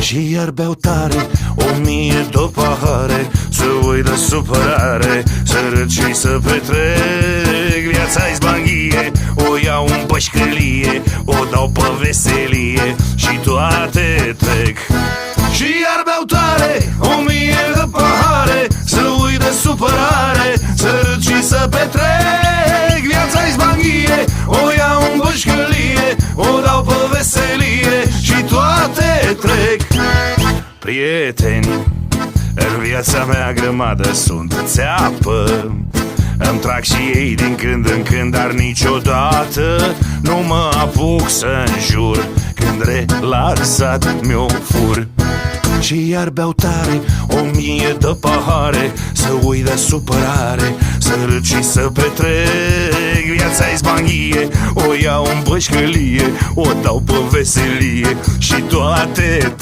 Și iar beau tare 1000 de pahare, să uit de supărare, să râd și să petrec. Viața-i zbanghie, o iau în bășcălie, o dau pe veselie și toate trec. Și iar beau tare 1000 de pahare, să uit de supărare, să râd și să petrec. Viața-i zbanghie, o iau în bășcălie, o dau pe veselie și toate trec. Prieteni, în viața mea grămadă sunt țeapă, îmi trag și ei din când în când, dar niciodată nu mă apuc să înjur când relaxat mi-o fur. Și iar beau tare 1000 de pahare, să uit de supărare, să râd și să petrec. Viața-i zbanghie, o iau în bășcălie, o dau pe veselie și toate